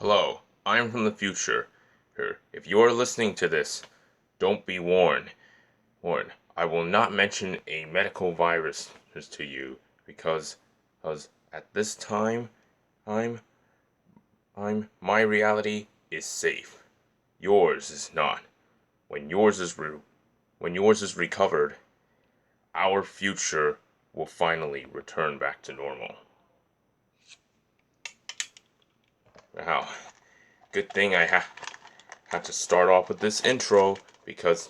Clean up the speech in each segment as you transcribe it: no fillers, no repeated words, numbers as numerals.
Hello, I'm from the future. If you're listening to this, don't be warned. I will not mention a medical virus to you because at this time, I'm my reality is safe. Yours is not. When when yours is recovered, our future will finally return back to normal. Wow, good thing had to start off with this intro because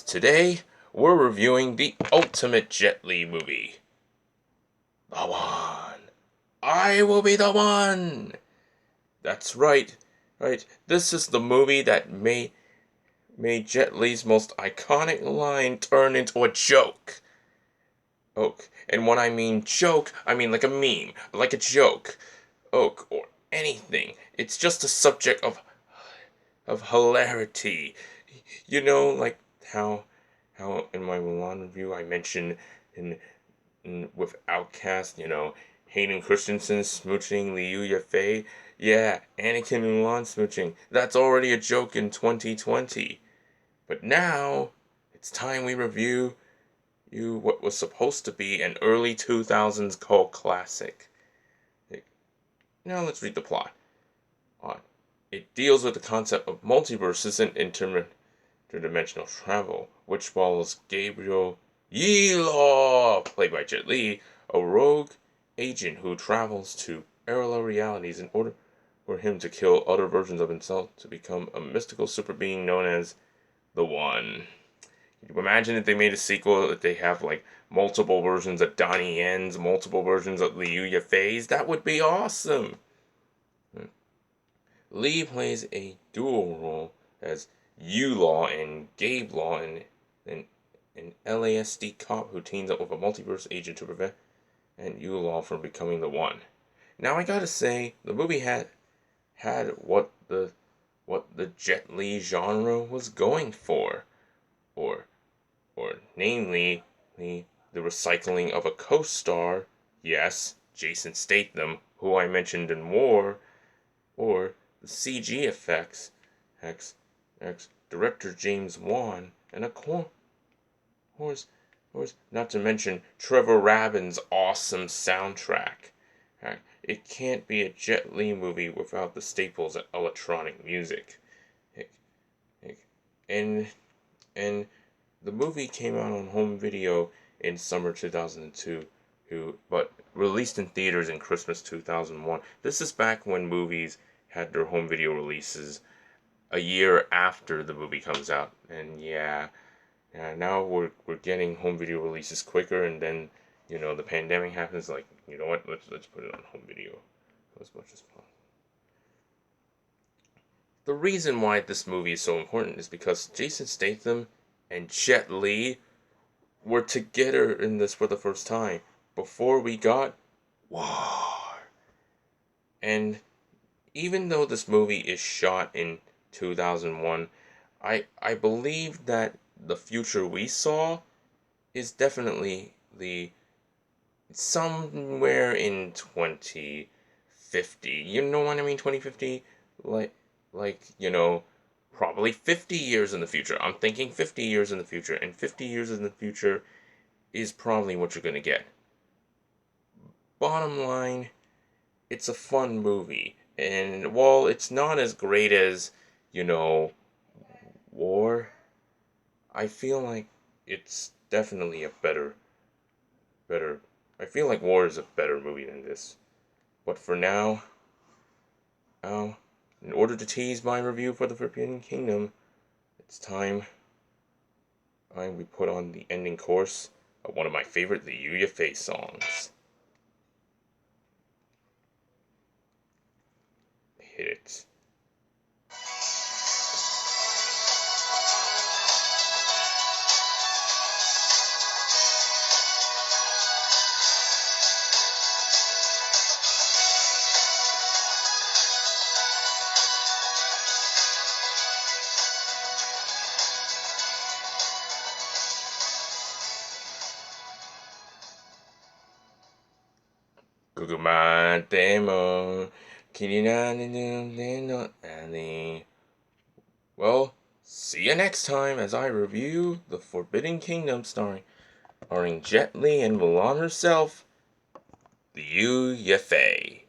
today we're reviewing the ultimate Jet Li movie. The One. I will be the one. That's right. Right. This is the movie that made Jet Li's most iconic line turn into a joke. Oak. And when I mean joke, I mean like a meme, like a joke. Oak or anything. It's just a subject of hilarity. You know, like how in my Mulan review I mentioned with Outcast, Hayden Christensen smooching Liu Yafei. Yeah, Anakin and Mulan smooching. That's already a joke in 2020. But now it's time we review what was supposed to be an early 2000s cult classic. Now let's read the plot. Uh, it deals with the concept of multiverses and interdimensional travel, which follows Gabriel Yelaw, played by Jet Li, a rogue agent who travels to parallel realities in order for him to kill other versions of himself to become a mystical super being known as the One. Can you imagine if they made a sequel that they have like multiple versions of Donnie Yen's, multiple versions of Liu Yafei's? That would be awesome. Lee plays a dual role as U-Law and Gabe Law, an LASD cop who teams up with a multiverse agent to prevent U-Law from becoming the One. Now I gotta say, the movie had what the Jet Li genre was going for, or namely the recycling of a co-star, yes, Jason Statham, who I mentioned in War, or the CG effects, X, director James Wan, and of course, not to mention Trevor Rabin's awesome soundtrack. It can't be a Jet Li movie without the staples of electronic music. And and the movie came out on home video in summer 2002, but released in theaters in Christmas 2001. This is back when movies had their home video releases a year after the movie comes out. And yeah, now we're getting home video releases quicker, and then the pandemic happens. Like, you know what? Let's put it on home video as much as possible. The reason why this movie is so important is because Jason Statham and Jet Li were together in this for the first time before we got War. And even though this movie is shot in 2001, I believe that the future we saw is definitely the somewhere in 2050. You know what I mean? 2050, like probably 50 years in the future. I'm thinking 50 years in the future, and 50 years in the future is probably what you're going to get. Bottom line, it's a fun movie. And while it's not as great as, you know, War, I feel like it's definitely a better. I feel like War is a better movie than this. But for now, uh, in order to tease my review for the Forbidden Kingdom, it's time we put on the ending course of one of my favorite Liu Yafei songs. Hit it. Kukumate mo. Kirinani no. Well, see you next time as I review The Forbidden Kingdom starring Jet Li and Mulan herself, Liu Yefei.